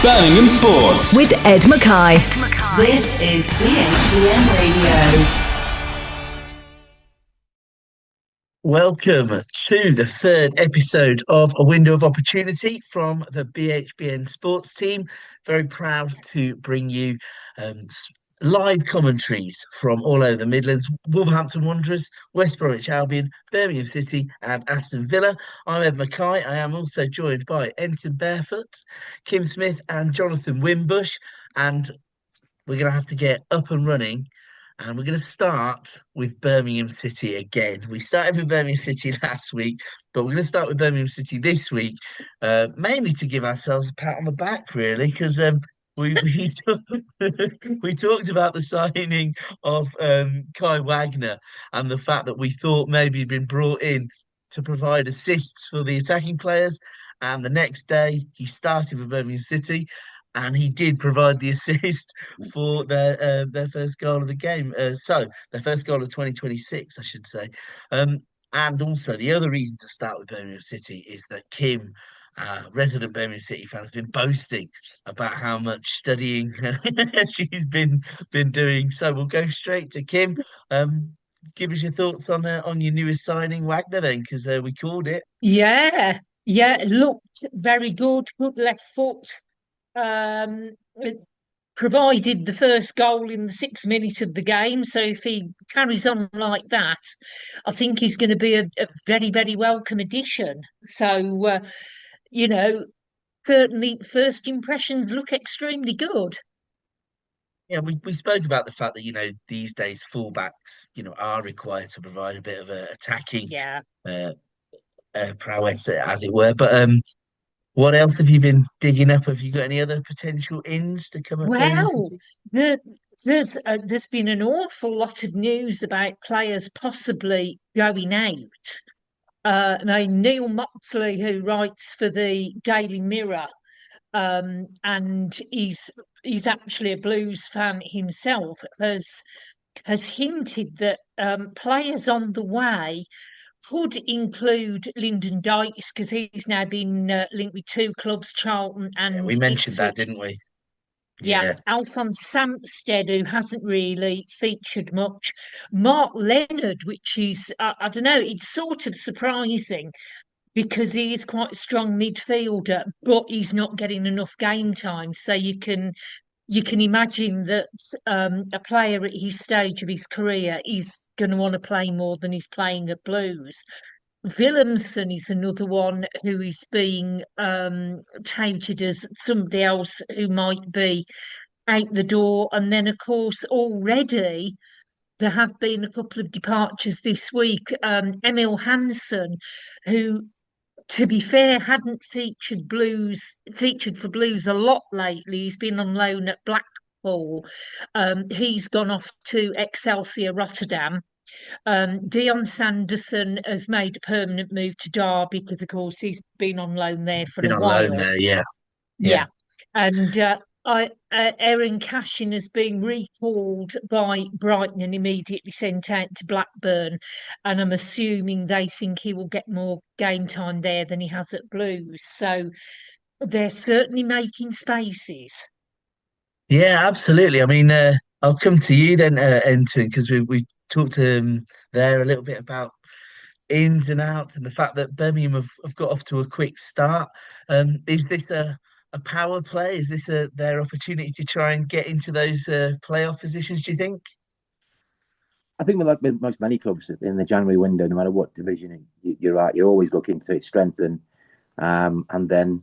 Birmingham Sports with Ed Mackay. This is BHBN Radio. Welcome to the third episode of A Window of Opportunity from the BHBN Sports team. Very proud to bring you live commentaries from all over the Midlands: Wolverhampton Wanderers, West Bromwich Albion, Birmingham City and Aston Villa. I'm Ed Mackay. I am also joined by Enton Barefoot, Kim Smith and Jonathan Wimbush, and we're going to have to get up and running. And we're going to start with Birmingham City again. We started with Birmingham City last week, but we're going to start with Birmingham City this week, mainly to give ourselves a pat on the back, really, because we we talked about the signing of Kai Wagner and the fact that we thought maybe he'd been brought in to provide assists for the attacking players. And the next day, he started for Birmingham City. And he did provide the assist for their first goal of the game. So their first goal of 2026, I should say. And also the other reason to start with Birmingham City is that Kim, resident Birmingham City fan, has been boasting about how much studying she's been doing. So we'll go straight to Kim. Give us your thoughts on your newest signing, Wagner, then, because we called it. Yeah, it looked very good. Good left foot. It provided the first goal in the 6th minute of the game. So if he carries on like that, I think he's going to be a very, very welcome addition. So, certainly first impressions look extremely good. Yeah, we spoke about the fact that, these days fullbacks, are required to provide a bit of a attacking prowess, as it were. But what else have you been digging up? Have you got any other potential ins to come at Birmingham Well, City? there's been an awful lot of news about players possibly going out. Now Neil Moxley, who writes for the Daily Mirror, and he's actually a Blues fan himself, has hinted that players on the way could include Lyndon Dykes, because he's now been linked with 2 clubs, Charlton and We mentioned that, Ipswich. didn't we? Yeah, Alphonse Samstead, who hasn't really featured much. Mark Leonard, which is, I don't know, it's sort of surprising because he is quite a strong midfielder, but he's not getting enough game time. So you can imagine that a player at his stage of his career is going to want to play more than he's playing at Blues. Williamson is another one who is being touted as somebody else who might be out the door. And then, of course, already there have been a couple of departures this week. Emil Hansen, who, to be fair, hadn't featured for Blues a lot lately. He's been on loan at Blackpool. He's gone off to Excelsior Rotterdam. Dion Sanderson has made a permanent move to Derby because, of course, he's been on loan there for Been a on while. loan there, yeah. And Aaron Cashin has been recalled by Brighton and immediately sent out to Blackburn. And I'm assuming they think he will get more game time there than he has at Blues. So they're certainly making spaces. Yeah, absolutely. I mean, I'll come to you then, Enton, because we talked there a little bit about ins and outs and the fact that Birmingham have got off to a quick start. Is this a power play? Is this their opportunity to try and get into those playoff positions, do you think? I think with most many clubs in the January window, no matter what division you're at, you're always looking to strengthen and then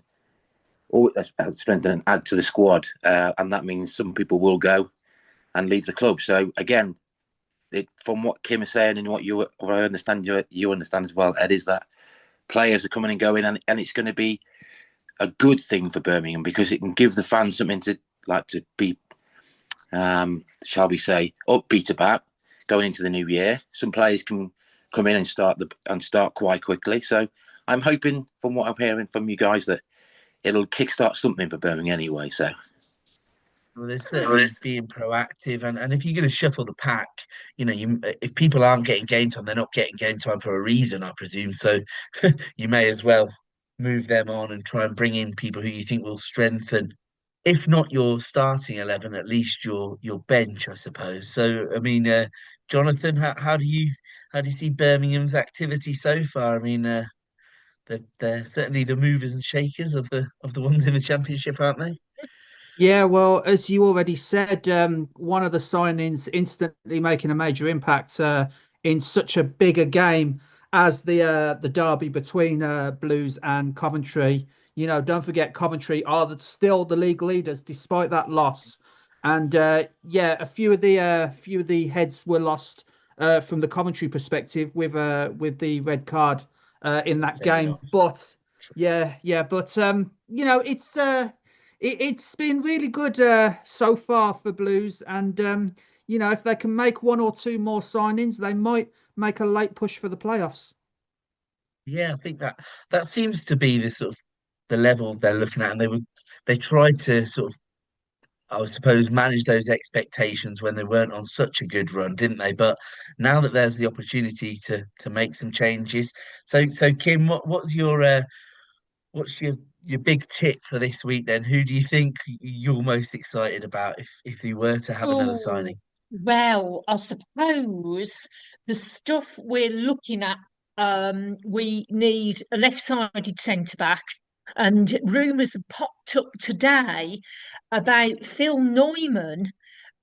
strengthen and add to the squad. And that means some people will go and leave the club. So again, from what Kim is saying and what I understand, you understand as well, Ed, is that players are coming and going, and it's going to be a good thing for Birmingham because it can give the fans something to be, shall we say, upbeat about going into the new year. Some players can come in and start quite quickly. So I'm hoping, from what I'm hearing from you guys, that it'll kickstart something for Birmingham anyway. So. Well, there's certainly being proactive, and if you're going to shuffle the pack, if people aren't getting game time, they're not getting game time for a reason, I presume. So you may as well move them on and try and bring in people who you think will strengthen if not your starting 11, at least your bench, I suppose. So, I mean, Jonathan, how do you see Birmingham's activity so far? I mean, they're certainly the movers and shakers of the ones in the championship, aren't they? Yeah, well, as you already said, one of the signings instantly making a major impact in such a bigger game as the derby between Blues and Coventry. You know, don't forget Coventry are still the league leaders despite that loss. And yeah, a few of the heads were lost from the Coventry perspective with the red card in that Sending game. off. But but you know, it's been really good so far for Blues, and you know, if they can make one or two more signings, they might make a late push for the playoffs. Yeah, I think that seems to be the sort of the level they're looking at, and they tried to sort of, I suppose, manage those expectations when they weren't on such a good run, didn't they? But now that there's the opportunity to make some changes, so Kim, what's your big tip for this week then? Who do you think you're most excited about if you were to have another Oh, signing? well, I suppose the stuff we're looking at, we need a left-sided centre back, and rumours have popped up today about Phil Neumann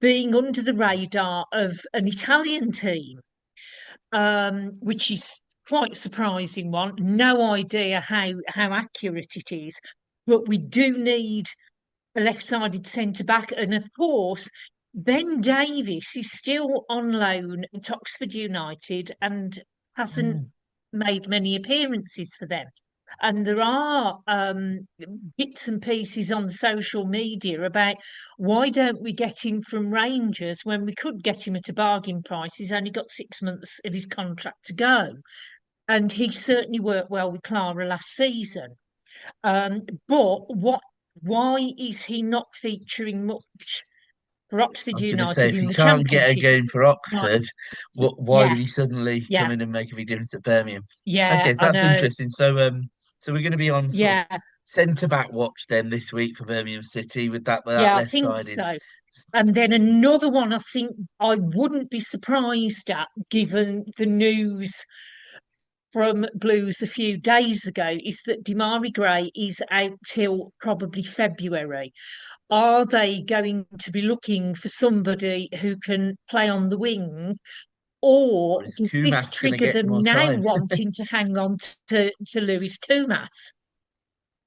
being under the radar of an Italian team, which is quite a surprising one. No idea how accurate it is, but we do need a left-sided centre back, and of course, Ben Davies is still on loan at Oxford United and hasn't Mm. made many appearances for them. And there are bits and pieces on social media about why don't we get him from Rangers when we could get him at a bargain price. He's only got 6 months of his contract to go. And he certainly worked well with Clara last season. But why is he not featuring much for I Oxford was going to say, United if in he the can't get a Championship? game for Right. Oxford, why Yeah, would he suddenly yeah, come in and make a big difference at Birmingham? yeah, Okay, so I that's know. interesting. So we're going to be on sort of Yeah, centre back watch then this week for Birmingham City with that yeah, I left think sided. so. And then another one I think I wouldn't be surprised at, given the news from Blues a few days ago, is that Demari Gray is out till probably February. Are they going to be looking for somebody who can play on the wing, Or or is does this Kumas going to trigger get them more now time? wanting to hang on to Lewis Kumas?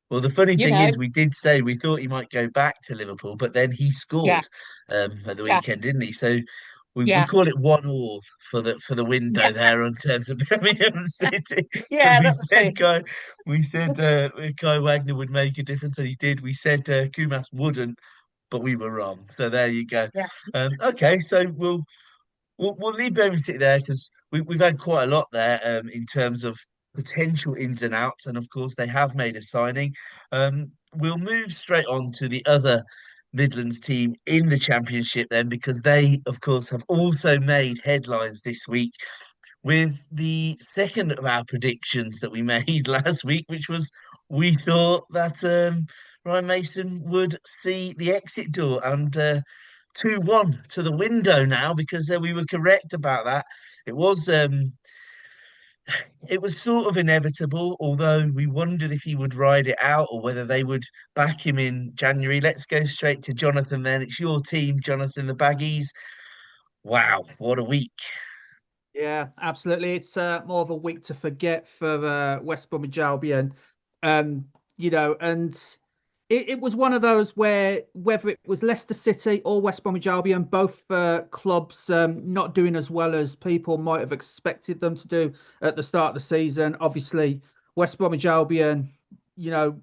Well, the funny You thing know, is, we did say we thought he might go back to Liverpool, but then he yeah, scored at the yeah, weekend, didn't he? So we yeah, call it 1-1 for the window yeah, there in terms of Birmingham City. And yeah, that's it. We said Kai Wagner would make a difference, and he did. We said Kumas wouldn't, but we were wrong. So there you go. Yeah, Okay, so we'll leave Birmingham City there because we've had quite a lot there in terms of potential ins and outs, and of course they have made a signing. We'll move straight on to the other Midlands team in the Championship then, because they, of course, have also made headlines this week with the second of our predictions that we made last week, which was we thought that Ryan Mason would see the exit door and 2-1 to the window now because we were correct about that. It was um, it was sort of inevitable, although we wondered if he would ride it out or whether they would back him in January. Let's go straight to Jonathan then. It's your team, Jonathan, the Baggies. Wow, what a week. Yeah, absolutely. It's more of a week to forget for West Bromwich Albion. You know, and it was one of those where whether it was Leicester City or West Bromwich Albion, both clubs not doing as well as people might have expected them to do at the start of the season. Obviously, West Bromwich Albion, you know,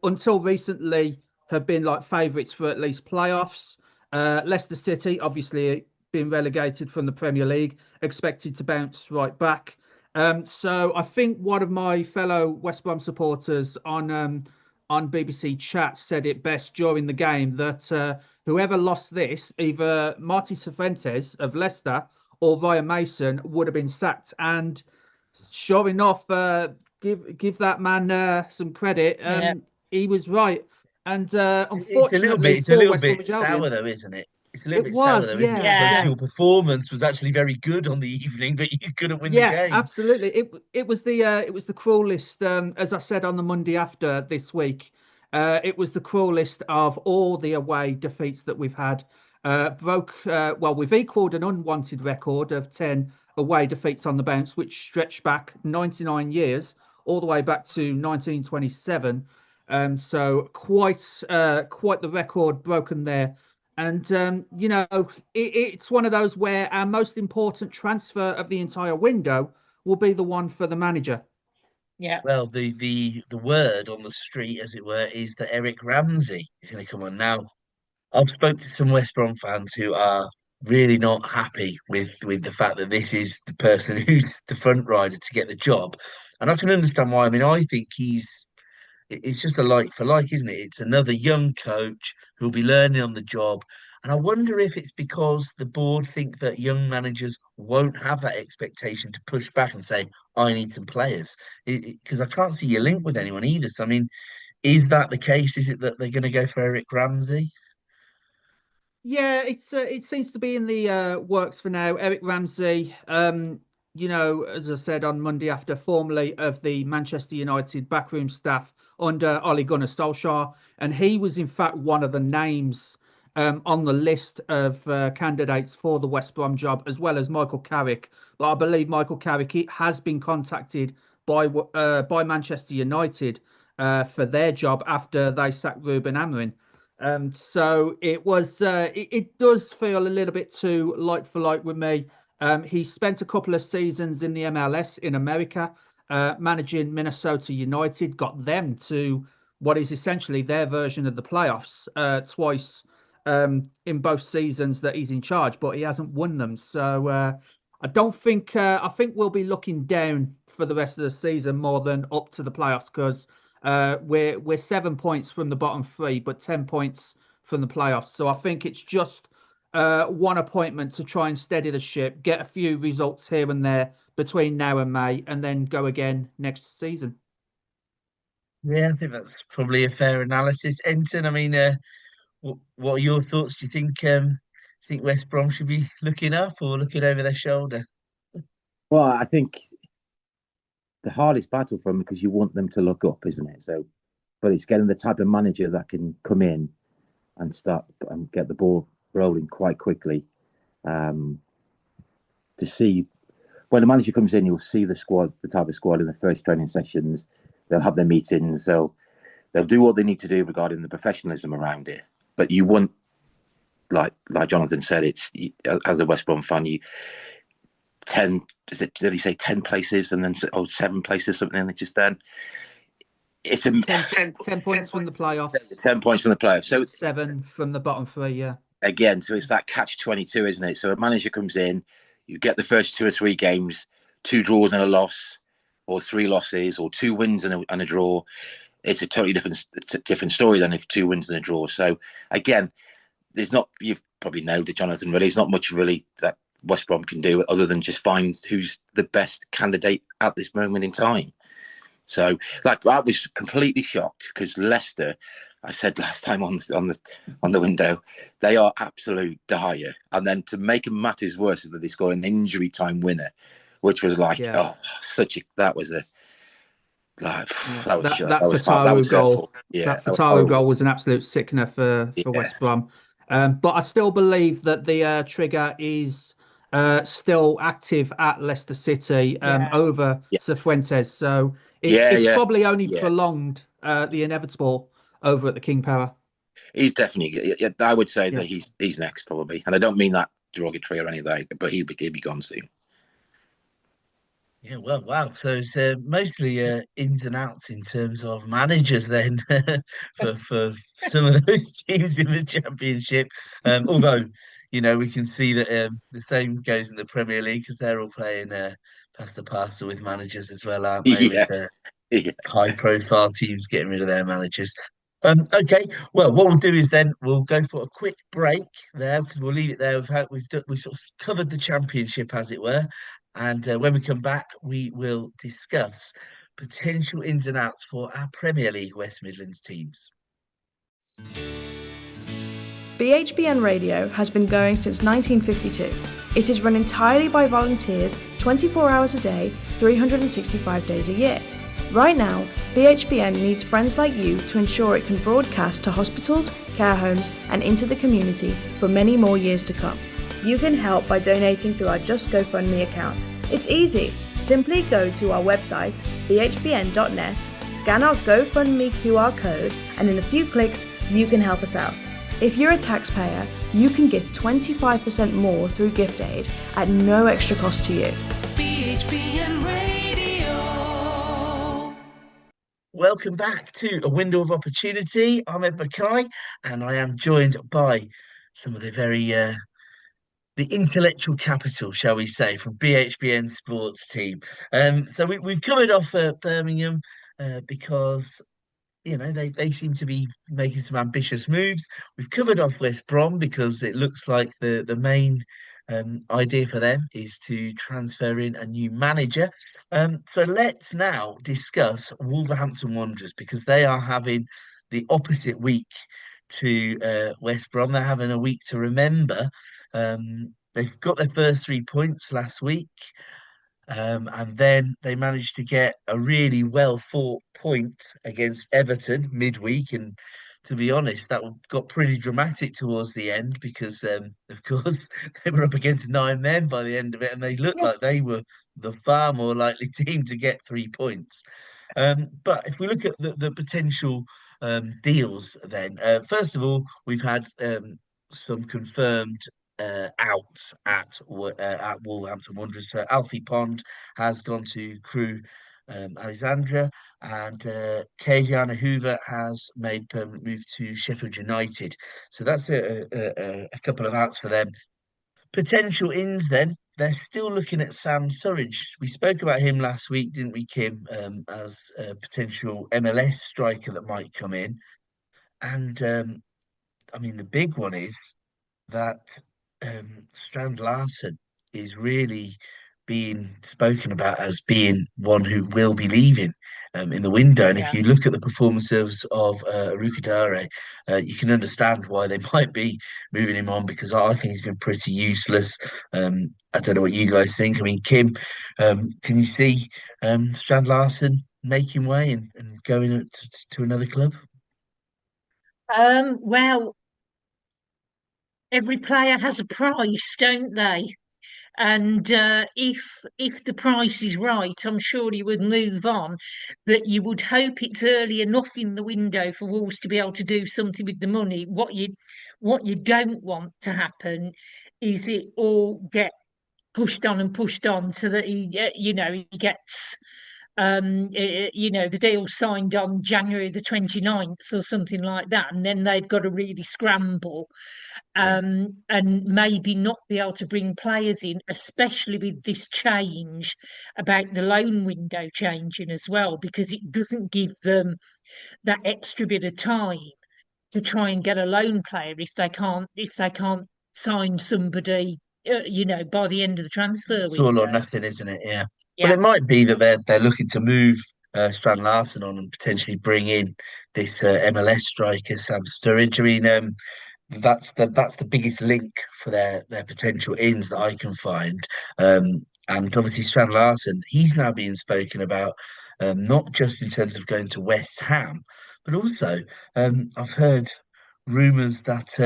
until recently have been like favourites for at least playoffs. Leicester City, obviously, being relegated from the Premier League, expected to bounce right back. So I think one of my fellow West Brom supporters on BBC Chat said it best during the game that whoever lost this, either Marty Cifuentes of Leicester or Ryan Mason, would have been sacked. And sure enough, give that man some credit. yeah, He was right. And It's unfortunately a for little West bit Bromwich sour Albion, though, isn't it? It's a little it bit sour was, though, isn't it? yeah, Because Yeah. yeah. your performance was actually very good on the evening, but you couldn't win the Yeah, game. absolutely. It was the cruelest, as I said on the Monday after this week. It was the cruelest of all the away defeats that we've had. We've equalled an unwanted record of 10 away defeats on the bounce, which stretched back 99 years, all the way back to 1927. So quite the record broken there. And it's one of those where our most important transfer of the entire window will be the one for the manager. Yeah. Well, the word on the street, as it were, is that Eric Ramsey is going to come on now. I've spoke to some West Brom fans who are really not happy with the fact that this is the person who's the front rider to get the job, and I can understand why. I mean, I think it's just a like for like, isn't it? It's another young coach who'll be learning on the job. And I wonder if it's because the board think that young managers won't have that expectation to push back and say, I need some players. Because I can't see your link with anyone either. So, I mean, is that the case? Is it that they're going to go for Eric Ramsey? Yeah, it seems to be in the works for now. Eric Ramsey, as I said on Monday after, formerly of the Manchester United backroom staff under Ole Gunnar Solskjaer, and he was in fact one of the names on the list of candidates for the West Brom job, as well as Michael Carrick. But I believe Michael Carrick has been contacted by Manchester United for their job after they sacked Ruben Amorim. So it does feel a little bit too like for like with me. He spent a couple of seasons in the MLS in America, managing Minnesota United, got them to what is essentially their version of the playoffs twice in both seasons that he's in charge, but he hasn't won them. So I don't think I think we'll be looking down for the rest of the season more than up to the playoffs because we're 7 points from the bottom three, but 10 points from the playoffs. So I think it's just one appointment to try and steady the ship, get a few results here and there between now and May, and then go again next season. Yeah, I think that's probably a fair analysis. Enton, I mean, what are your thoughts? Do you think West Brom should be looking up or looking over their shoulder? Well, I think the hardest battle for them because you want them to look up, isn't it? So, but it's getting the type of manager that can come in and start and get the ball rolling quite quickly. Um, to see when the manager comes in, you'll see the squad, the type of squad in the first training sessions. They'll have their meetings. They'll do what they need to do regarding the professionalism around it. But you want, like Jonathan said, it's as a West Brom fan, you 10 is it did he say 10 places and then 7 places something and just then it's a 10 points from the playoffs, 10 points from the playoffs, so 7 from the bottom three. Yeah. again, so it's that catch 22, isn't it? So a manager comes in, you get the first 2 or 3 games, 2 draws and a loss, or 3 losses, or 2 wins and a draw. It's a totally different story than if 2 wins and a draw. So again, there's not, you've probably nailed it, Jonathan, really. There's not much really that West Brom can do other than just find who's the best candidate at this moment in time. So, like, I was completely shocked because Leicester, I said last time on the window, they are absolute dire. And then to make matters worse is that they score an injury time winner, which was like, Yeah. oh, that was a like, Yeah, that was that that Fatawu was hurtful. goal, Yeah, that that was Fatawu horrible. goal was an absolute sickener for Yeah, West Brom. But I still believe that the trigger is still active at Leicester City Yeah. over yes, Cifuentes. So yeah, it's yeah, probably only yeah. prolonged the inevitable over at the King Power. He's definitely. Yeah, I would say Yeah. that he's next probably, and I don't mean that derogatory or anything, but he'd be gone soon. Yeah, well, wow. So it's mostly ins and outs in terms of managers then for some of those teams in the Championship. Although, we can see that the same goes in the Premier League because they're all playing past the parcel with managers as well, aren't they? With Yes, yeah. high-profile teams getting rid of their managers. Okay, well, what we'll do is then we'll go for a quick break there because we'll leave it there. We've sort of covered the Championship, as it were. And when we come back, we will discuss potential ins and outs for our Premier League West Midlands teams. BHBN Radio has been going since 1952. It is run entirely by volunteers 24 hours a day, 365 days a year. Right now, BHBN needs friends like you to ensure it can broadcast to hospitals, care homes and into the community for many more years to come. You can help by donating through our Just GoFundMe account. It's easy. Simply go to our website, bhbn.net, scan our GoFundMe QR code, and in a few clicks, you can help us out. If you're a taxpayer, you can give 25% more through gift aid at no extra cost to you. BHBN Radio. Welcome back to A Window of Opportunity. I'm Ed Mackay, and I am joined by some of the the intellectual capital, shall we say, from BHBN Sports Team. So we've covered off Birmingham because they seem to be making some ambitious moves. We've covered off West Brom because it looks like the main idea for them is to transfer in a new manager. So let's now discuss Wolverhampton Wanderers because they are having the opposite week to West Brom. They're having a week to remember. They've got their first 3 points last week. And then they managed to get a really well fought point against Everton midweek. And to be honest, that got pretty dramatic towards the end because, of course, they were up against 9 men by the end of it, and they looked like they were the far more likely team to get 3 points. But if we look at the potential deals, then first of all, we've had some confirmed out at Wolverhampton Wanderers. So Alfie Pond has gone to Crewe Alexandra, and Kejiana Hoover has made permanent move to Sheffield United. So that's a couple of outs for them. Potential ins then. They're still looking at Sam Surridge. We spoke about him last week, didn't we, Kim, as a potential MLS striker that might come in. And I mean, the big one is that Strand Larsen is really being spoken about as being one who will be leaving in the window. And if you look at the performances of Rukadare, you can understand why they might be moving him on because I think he's been pretty useless. I don't know what you guys think. I mean, Kim, can you see Strand Larsen making way and going to another club? Well, every player has a price, don't they? And if the price is right, I'm sure he would move on. But you would hope it's early enough in the window for Wolves to be able to do something with the money. What you don't want to happen is it all get pushed on and pushed on so that he gets the deal signed on January the 29th or something like that, and then they've got to really scramble and maybe not be able to bring players in, especially with this change about the loan window changing as well, because it doesn't give them that extra bit of time to try and get a loan player if they can't sign somebody by the end of the transfer It's all or window. nothing, isn't it? Yeah. Well, Yeah. it might be that they're looking to move Strand Larsen on and potentially bring in this MLS striker Sam Sturridge. I mean, that's the biggest link for their potential ins that I can find. And obviously Strand Larsen, he's now being spoken about, not just in terms of going to West Ham, but also I've heard rumours that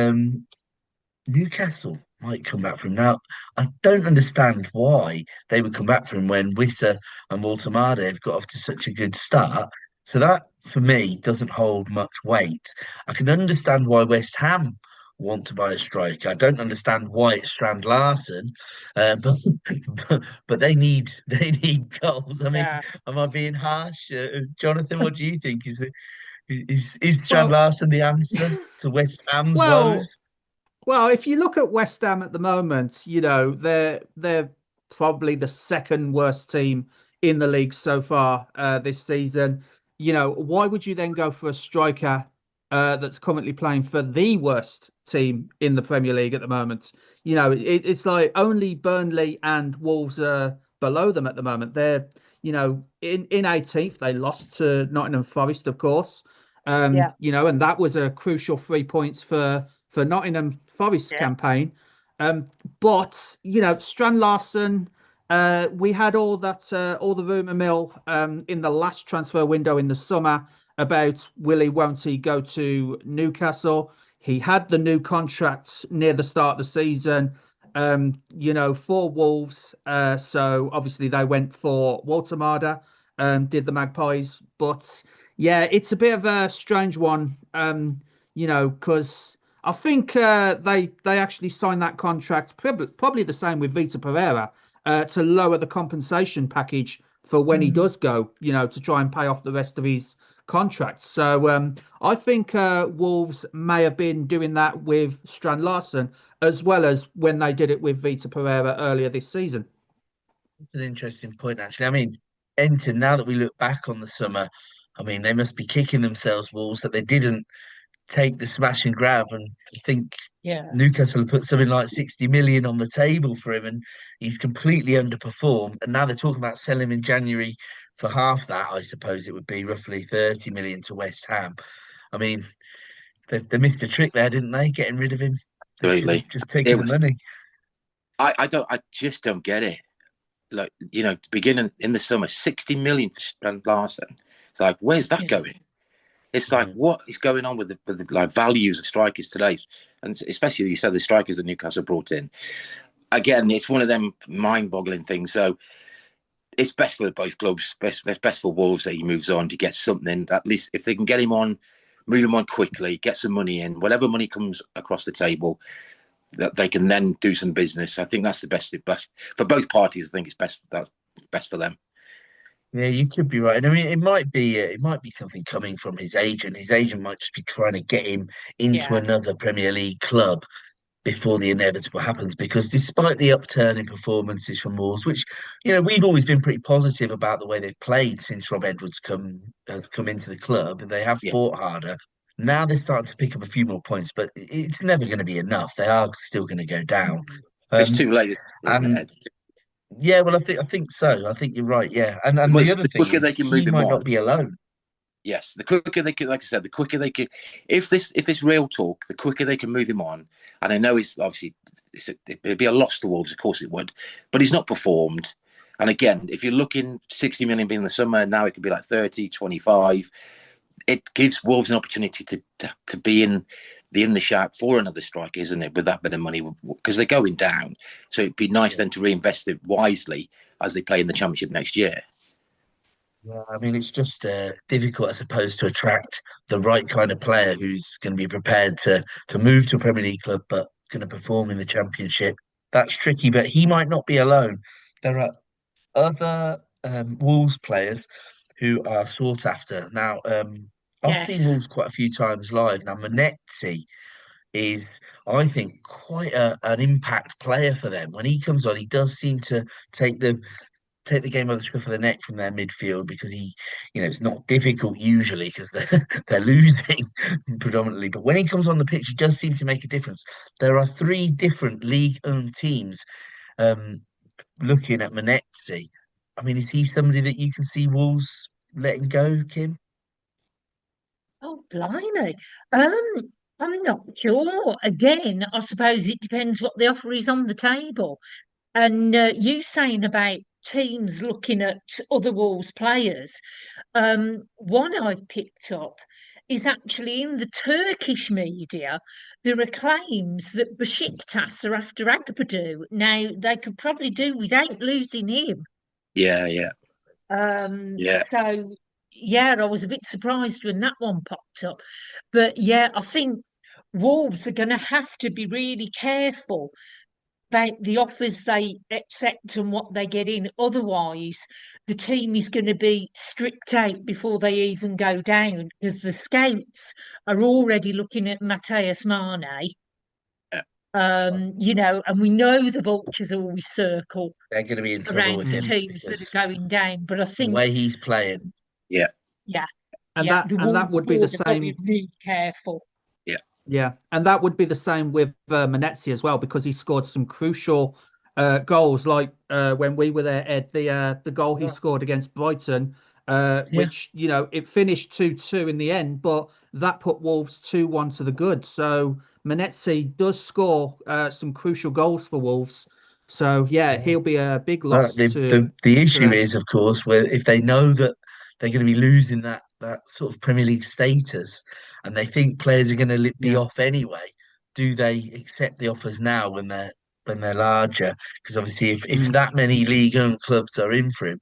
Newcastle might come back for him. Now, I don't understand why they would come back for him when Wissa and Walter have got off to such a good start. So that, for me, doesn't hold much weight. I can understand why West Ham want to buy a striker. I don't understand why it's Strand Larsen, but but they need goals. I mean, Yeah. am I being harsh, Jonathan? What do you think? Is Strand Well, Larsen the answer to West Ham's well, woes? Well, if you look at West Ham at the moment, they're probably the second worst team in the league so far this season. Why would you then go for a striker that's currently playing for the worst team in the Premier League at the moment? It's like only Burnley and Wolves are below them at the moment. They're, in 18th, they lost to Nottingham Forest, of course. Yeah. And that was a crucial 3 points for for Nottingham Forest's Yeah. campaign. But Strand Larsen, we had all the rumour mill in the last transfer window in the summer about will he, won't he go to Newcastle. He had the new contract near the start of the season, for Wolves. So obviously they went for Walter Marder, did the Magpies. But yeah, it's a bit of a strange one, because I think they actually signed that contract, probably the same with Vita Pereira, to lower the compensation package for when he does go, to try and pay off the rest of his contract. So I think Wolves may have been doing that with Strand Larsen as well as when they did it with Vita Pereira earlier this season. It's an interesting point, actually. I mean, Enton, now that we look back on the summer, I mean, they must be kicking themselves, Wolves, that they didn't take the smash and grab. And I think Yeah. Newcastle put something like 60 million on the table for him, and he's completely underperformed. And now they're talking about selling him in January for half that. I suppose it would be roughly 30 million to West Ham. I mean, they missed a trick there, didn't they? Getting rid of him. They should have Absolutely. just taken the money. I just don't get it. Like, beginning in the summer, 60 million for Strand Larsen. It's like, where's that going? It's like, what is going on with the like values of strikers today? And especially, you said the strikers that Newcastle brought in. Again, it's one of them mind-boggling things. So it's best for both clubs. Best for Wolves that he moves on to get something. At least if they can get him on, move him on quickly, get some money in, whatever money comes across the table, that they can then do some business. I think that's the best for both parties. I think it's that's best for them. Yeah, you could be right. And I mean, it might be something coming from his agent. His agent might just be trying to get him into Yeah. another Premier League club before the inevitable happens. Because despite the upturn in performances from Wolves, which we've always been pretty positive about the way they've played since Rob Edwards has come into the club, and they have Yeah, fought harder. Now they're starting to pick up a few more points, but it's never going to be enough. They are still going to go down. it's Um, too late, isn't it, and Ed? yeah, well, I think so. I think you're right. Yeah, and the But other the thing quicker is they can he move him might on, not be alone. yes, the quicker they can, like I said, the quicker they can. If this real talk, the quicker they can move him on. And I know it's obviously it'd be a loss to Wolves, of course it would, but he's not performed. And again, if you're looking 60 million being the summer, now it could be like 30, 25. It gives Wolves an opportunity to be in the shout for another striker, isn't it? With that bit of money, because they're going down, so it'd be nice then to reinvest it wisely as they play in the Championship next year. Yeah, I mean, it's just difficult, I suppose, to attract the right kind of player who's going to be prepared to move to a Premier League club, but going to perform in the Championship. That's tricky, but he might not be alone. There are other Wolves players who are sought after. Now, I've seen Yes. Wolves quite a few times live. Now, Manetzi is, I think, quite an impact player for them. When he comes on, he does seem to take the game by the scruff of the neck from their midfield because it's not difficult usually because they're losing predominantly. But when he comes on the pitch, he does seem to make a difference. There are three different league-owned teams um, looking at Manetzi. I mean, is he somebody that you can see Wolves letting go, Kim? Oh, blimey. Um, I'm not sure. Again, I suppose it depends what the offer is on the table. And you saying about teams looking at other Wolves players, one I've picked up is actually in the Turkish media. There are claims that Besiktas are after Agbaду. Now, they could probably do without losing him. Yeah, yeah, yeah. So yeah, I was a bit surprised when that one popped up. But yeah, I think Wolves are going to have to be really careful about the offers they accept and what they get in. Otherwise, the team is going to be stripped out before they even go down because the scouts are already looking at Mateus Mane. Yeah. And we know the vultures always circle They're going to be in trouble around with the him teams that because are going down. But I the think, way he's playing. Yeah, yeah, And yeah, that the and that Wolves would be the board have got to be same. really careful. yeah, Yeah, and that would be the same with Manetzi as well because he scored some crucial goals, like when we were there, Ed. The goal he scored against Brighton, Yeah, which it finished 2-2 in the end, but that put Wolves 2-1 to the good. So Manetzi does score some crucial goals for Wolves. So yeah, Yeah. he'll be a big But loss the to issue them. is, of course, where if they know that they're going to be losing that sort of Premier League status, and they think players are going to be Yeah. off anyway, do they accept the offers now when they're larger? Because obviously, if Mm. that many League One clubs are in for him,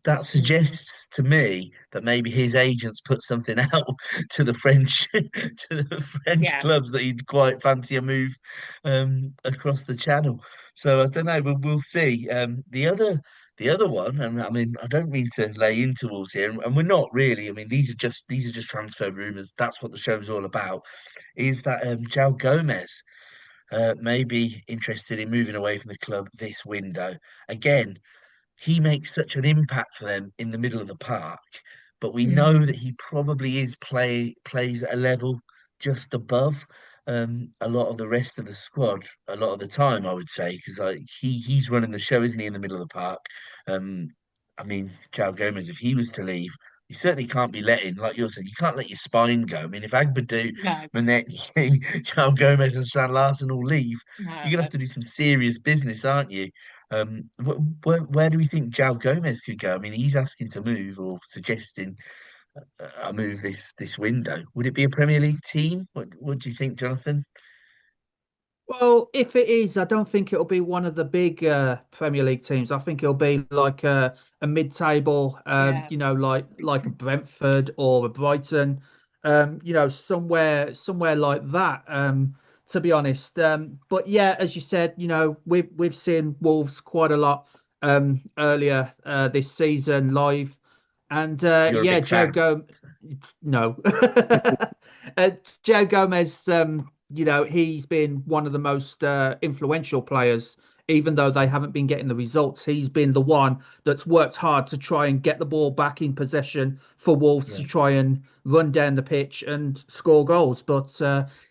that Mm. suggests to me that maybe his agents put something out to the French to the French Yeah. clubs that he'd quite fancy a move across the channel. So I don't know. We'll see. The other one, and I mean, I don't mean to lay into Wolves here, and we're not really. I mean, these are just transfer rumours. That's what the show's all about. Is that João Gomez may be interested in moving away from the club this window again? He makes such an impact for them in the middle of the park, but we know Mm. that he probably plays at a level just above a lot of the rest of the squad a lot of the time, I would say, because like he's running the show, isn't he, in the middle of the park? Um, I mean, João Gomez, if he was to leave, you certainly can't be letting, like you're saying, you can't let your spine go. I mean, if Agbadu, No, Manetzi, João Gomez, and Stan Larson all leave, you're no. gonna have to do some serious business, aren't you? Where do we think João Gomez could go? I mean, he's asking to move or suggesting a move this window. Would it be a Premier League team? What do you think, Jonathan? Well, if it is, I don't think it'll be one of the big Premier League teams. I think it'll be like a mid-table, Yeah. like a Brentford or a Brighton, somewhere like that. To be honest, but yeah, as you said, we've seen Wolves quite a lot earlier this season live, and You're a yeah, big Joe fan. Go. No. Joe Gomez, he's been one of the most influential players, even though they haven't been getting the results. He's been the one that's worked hard to try and get the ball back in possession for Wolves to Yeah. try and run down the pitch and score goals. But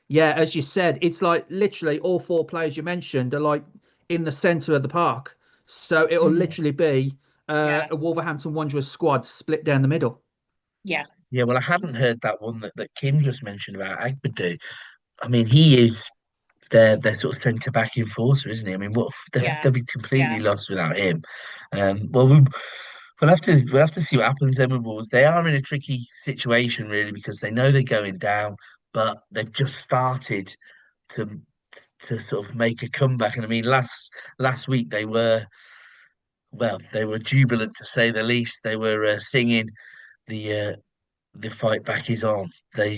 yeah, as you said, it's like literally all four players you mentioned are like in the centre of the park. So it'll Mm. literally be Yeah. a Wolverhampton Wanderers squad split down the middle. Yeah. Yeah, well, I hadn't heard that one that Kim just mentioned about Agbadu. I mean, he is their sort of centre back enforcer, isn't he? I mean, what Yeah. they'll be completely Yeah. lost without him. Well, we'll have to see what happens then with Wolves. They are in a tricky situation really because they know they're going down, but they've just started to to sort of make a comeback. And I mean, last week they were jubilant to say the least. They were singing the fight back is on. I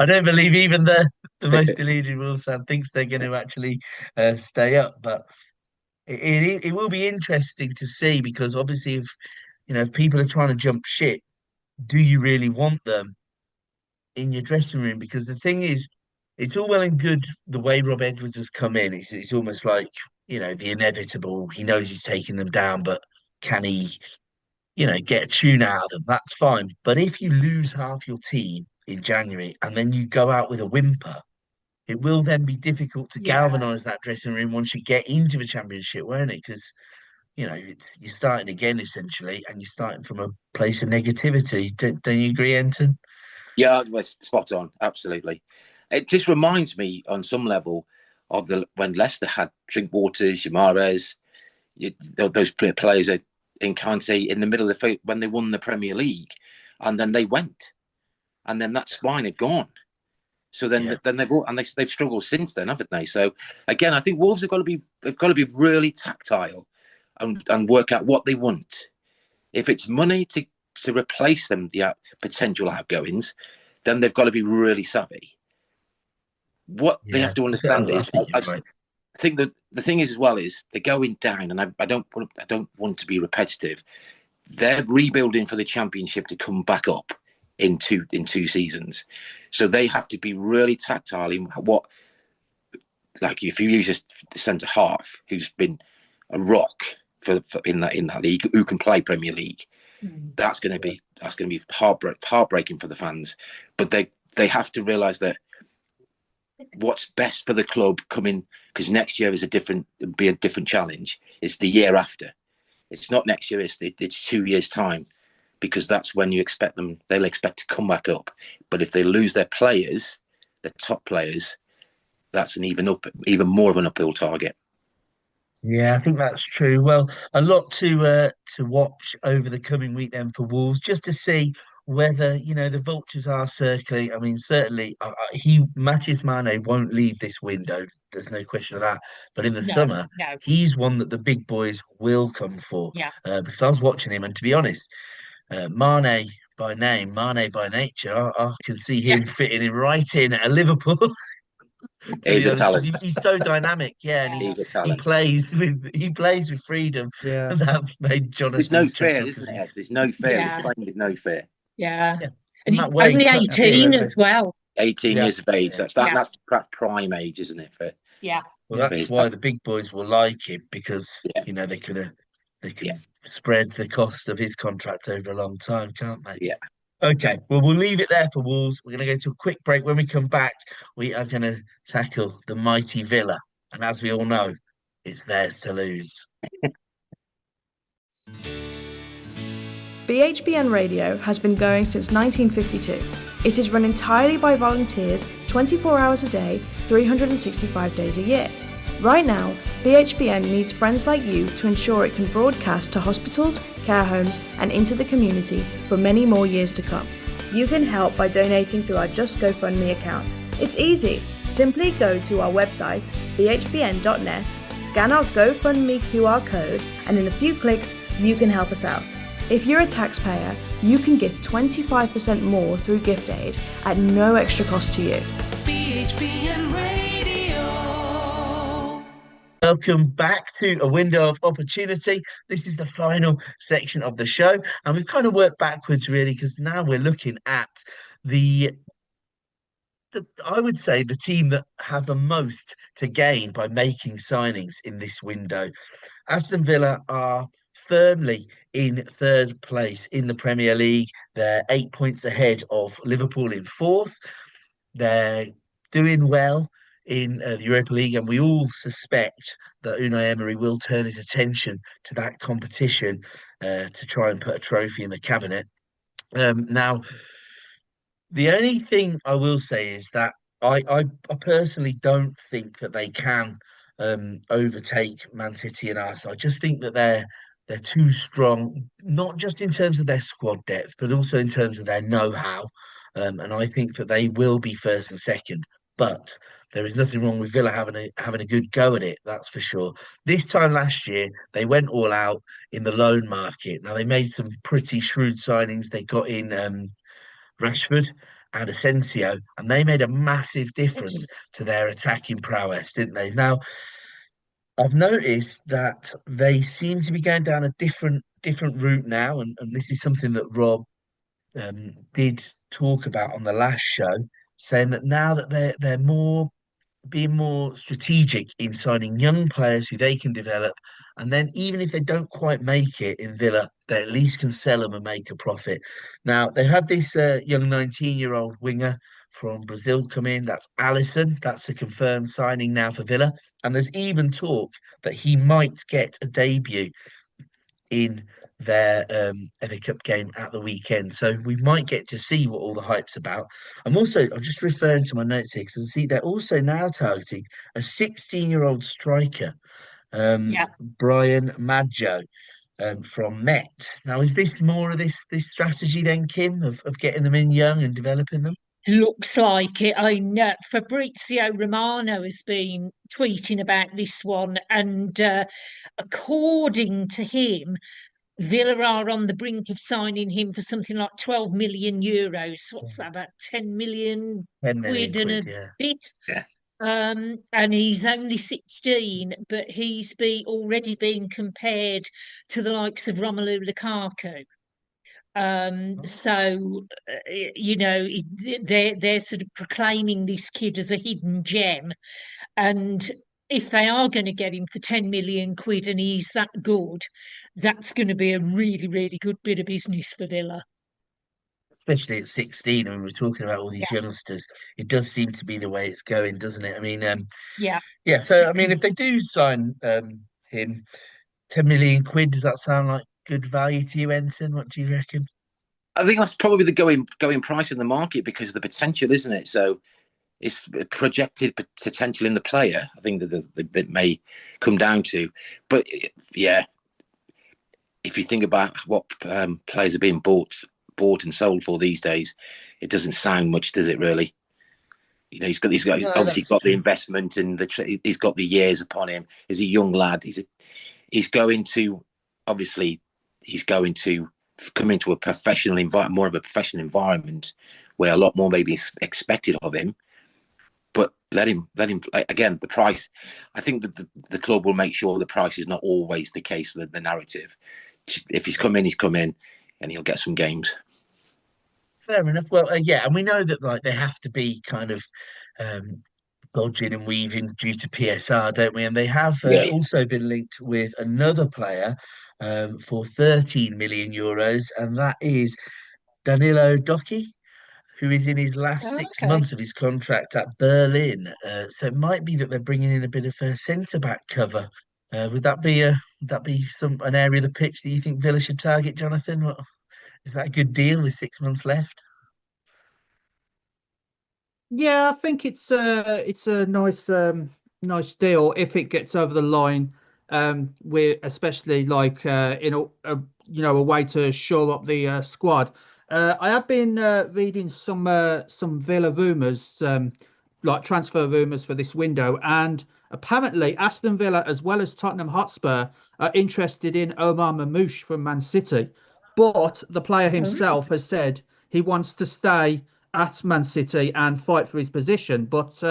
don't believe even the most deluded Wolves fan thinks they're going to actually stay up, but it will be interesting to see because obviously if people are trying to jump ship, do you really want them in your dressing room? Because the thing is, it's all well and good the way Rob Edwards has come in. It's almost like the inevitable. He knows he's taking them down, but can he get a tune out of them? That's fine. But if you lose half your team in January and then you go out with a whimper, it will then be difficult to Yeah. galvanise that dressing room once you get into the championship, won't it? Because you're starting again essentially, and you're starting from a place of negativity. Don't you agree, Enton? Yeah, well, spot on. Absolutely. It just reminds me on some level of the when Leicester had Drinkwaters, Yamares, those players in Kante in the middle of the field when they won the Premier League, and then they went, and then that spine had gone. So Yeah, then they've struggled since then, haven't they? So again, I think Wolves have got to be really tactile and work out what they want. If it's money to replace them, the potential outgoings, then they've got to be really savvy. What they yeah. have to understand I is, think you're right. I think that the thing is as well is they're going down, and I don't want to be repetitive. They're rebuilding for the championship to come back up in two seasons, so they have to be really tactile in what. Like if you use a centre half who's been a rock for in that league, who can play Premier League, Mm. that's going to be heartbreaking for the fans. But they have to realise that what's best for the club coming, because next year is a different challenge. It's the year after. It's not next year. It's 2 years time. because that's when you expect them. They'll expect to come back up. But if they lose their players, their top players, that's an even more of an uphill target. Yeah, I think that's true. Well, a lot to watch over the coming week then for Wolves, just to see whether the vultures are circling. I mean, certainly he Matis Mane won't leave this window. There's no question of that. But in the No, summer, no, he's one that the big boys will come for. yeah, Because I was watching him, and to be honest, Mane by name, Mane by nature, I can see yeah, him fitting in right in at Liverpool. To He's be a honest, because talent. he's so dynamic, yeah, and yeah, He's a he talent. plays with freedom, Yeah. and that's made There's no Jonathan fear, chuckle isn't because it, Ed? There's no fear. He's yeah, playing with no fear. yeah. yeah, And and he's that way, only Absolutely. 18 as well. 18 Yeah. years of age. yeah. Yeah, That's perhaps prime age, isn't it? yeah, Well, Yeah. For that's his why the big boys will like him because yeah, they yeah, can spread the cost of his contract over a long time, can't they? yeah. Okay, well, we'll leave it there for Wolves. We're going to go to a quick break. When we come back, we are going to tackle the mighty Villa, and as we all know, it's theirs to lose. BHBN Radio has been going since 1952. It is run entirely by volunteers 24 hours a day, 365 days a year. Right now, BHBN needs friends like you to ensure it can broadcast to hospitals, care homes, and into the community for many more years to come. You can help by donating through our Just GoFundMe account. It's easy. Simply go to our website, bhbn.net, scan our GoFundMe QR code, and in a few clicks, you can help us out. If you're a taxpayer, you can give 25% more through gift aid at no extra cost to you. BHBN Radio. Welcome back to A Window of Opportunity. This is the final section of the show, and we've kind of worked backwards really because now we're looking at I would say the team that have the most to gain by making signings in this window. Aston Villa are firmly in third place in the Premier League. They're 8 points ahead of Liverpool in fourth. They're doing well in the Europa League, and we all suspect that Unai Emery will turn his attention to that competition to try and put a trophy in the cabinet. Now, the only thing I will say is that I personally don't think that they can overtake Man City and Arsenal. I just think that they're too strong, not just in terms of their squad depth, but also in terms of their know-how. And I think that they will be first and second. But there is nothing wrong with Villa having a good go at it, that's for sure. This time last year, they went all out in the loan market. Now they made some pretty shrewd signings. They got in Rashford and Asensio, and they made a massive difference to their attacking prowess, didn't they? Now, I've noticed that they seem to be going down a different route now, and this is something that Rob did talk about on the last show, saying that now that they're more being more strategic in signing young players who they can develop. And then even if they don't quite make it in Villa, they at least can sell them and make a profit. Now, they had this young 19-year-old winger from Brazil come in. That's Allison. That's a confirmed signing now for Villa. And there's even talk that he might get a debut in their FA Cup game at the weekend. So we might get to see what all the hype's about. I'm just referring to my notes here because I see they're also now targeting a 16-year-old striker, yeah. Brian Maggio. From Met. Now, is this more of this strategy then, Kim, of getting them in young and developing them? Looks like it. I know Fabrizio Romano has been tweeting about this one, and according to him, Villa are on the brink of signing him for something like 12 million euros. What's that, about 10 million 10 million quid and a quid, yeah. bit? Yeah. And he's only 16, but already been compared to the likes of Romelu Lukaku. So they're sort of proclaiming this kid as a hidden gem, and if they are going to get him for 10 million quid and he's that good, that's going to be a really, really good bit of business for Villa. Especially at 16, and we're talking about all Yeah, these youngsters, it does seem to be the way it's going, doesn't it? I mean, yeah. yeah, so I mean, if they do sign him, 10 million quid, does that sound like good value to you, Enton? What do you reckon? I think that's probably the going price in the market because of the potential, isn't it? So it's projected potential in the player. I think that may come down to, but yeah, if you think about what players are being bought and sold for these days, it doesn't sound much, does it? Really? You know, he's No, obviously that's got the true. investment and he's got the years upon him. He's a young lad. He's going to obviously he's going to come into a professional environment, more of a professional environment, where a lot more may be expected of him. But let him again. The price, I think that the club will make sure the price is not always the case. The narrative. If he's come in, he's come in, and he'll get some games. Fair enough. Well, yeah, and we know that like they have to be kind of um, dodging and weaving due to PSR, don't we? And they have Yeah, yeah. also been linked with another player for 13 million euros, and that is Danilo Docky, who is in his last Oh, 6 months okay. of his contract at Berlin. So it might be that they're bringing in a bit of a centre back cover. Would that be some an area of the pitch that you think Villa should target, Jonathan? Is that a good deal with 6 months left? Yeah, I think it's a nice deal if it gets over the line. We're especially like in a way to shore up the squad. I have been reading some Villa rumours, like transfer rumours for this window, and apparently Aston Villa as well as Tottenham Hotspur are interested in Omar Mamouche from Man City, but the player Oh, himself has said he wants to stay at Man City and fight for his position. But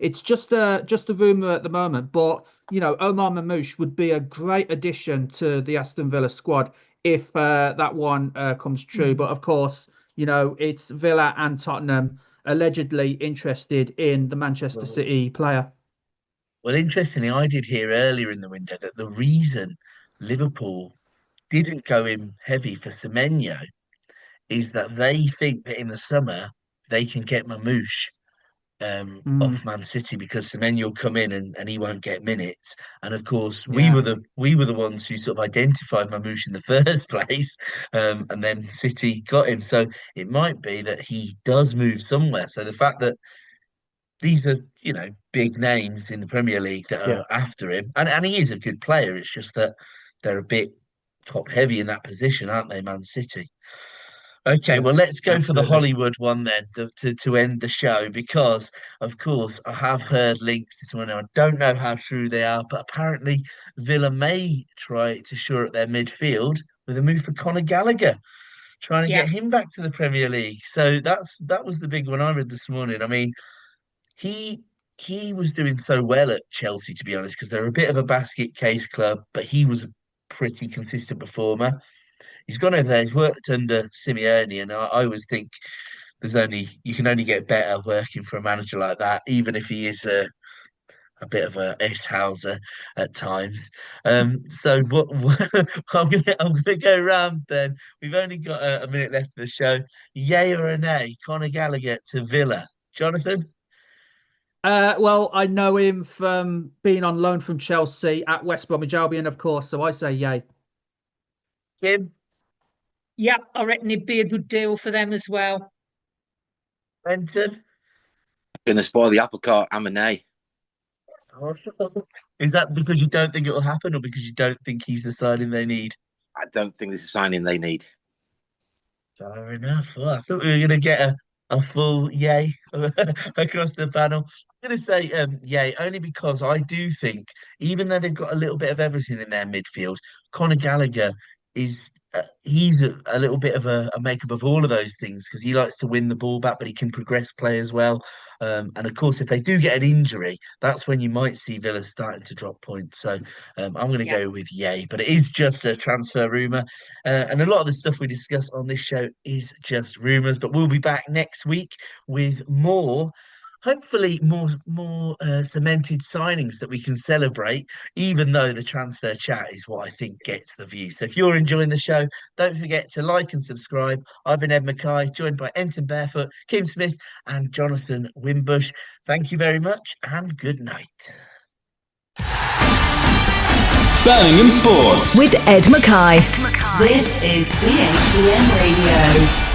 it's just a rumor at the moment. But Omar Mamouche would be a great addition to the Aston Villa squad if that one comes true. mm, But of course, it's Villa and Tottenham allegedly interested in the Manchester Well, City player. well, interestingly, I did hear earlier in the window that the reason Liverpool didn't go in heavy for Semenyo is that they think that in the summer they can get Mamouche Mm, off Man City because Semenyo will come in and he won't get minutes. And of course, yeah, we were the ones who sort of identified Mamouche in the first place, and then City got him. So it might be that he does move somewhere. So the fact that these are, big names in the Premier League that yeah, are after him, and he is a good player. It's just that they're a bit top heavy in that position, aren't they, Man City? Okay, yeah, well, let's go for the absolutely. Hollywood one then to end the show because, of course, I have heard links this morning. I don't know how true they are, but apparently Villa may try to shore up their midfield with a move for Conor Gallagher, trying to yeah, get him back to the Premier League. So that was the big one I read this morning. I mean, he he was doing so well at Chelsea, to be honest, because they're a bit of a basket case club, but he was a pretty consistent performer. He's gone over there. He's worked under Simeone, and I always think you can only get better working for a manager like that, even if he is a bit of a S-houser at times. So I'm gonna go round then. We've only got a minute left of the show. Yay or a nay? Conor Gallagher to Villa. Jonathan, Well, I know him from being on loan from Chelsea at West Bromwich Albion, of course. So I say yay. Kim, yeah. I reckon it'd be a good deal for them as well. Benton. Gonna spoil the apple cart. I'm a nay. Is that because you don't think it will happen, or because you don't think he's the signing they need? I don't think this is a signing they need. Fair enough. Well, I thought we were going to get a full yay across the panel. I'm going to say yay only because I do think, even though they've got a little bit of everything in their midfield, Conor Gallagher is he's a little bit of a makeup of all of those things because he likes to win the ball back, but he can progress play as well. And of course, if they do get an injury, that's when you might see Villa starting to drop points. So I'm going to Yeah, go with yay, but it is just a transfer rumor. And a lot of the stuff we discuss on this show is just rumors, but we'll be back next week with more, hopefully more cemented signings that we can celebrate, even though the transfer chat is what I think gets the view. So if you're enjoying the show, don't forget to like and subscribe. I've been Ed Mackay, joined by Enton Barefoot, Kim Smith, and Jonathan Wimbush. Thank you very much and good night. Birmingham Sports with Ed Mackay. This is BHBN Radio.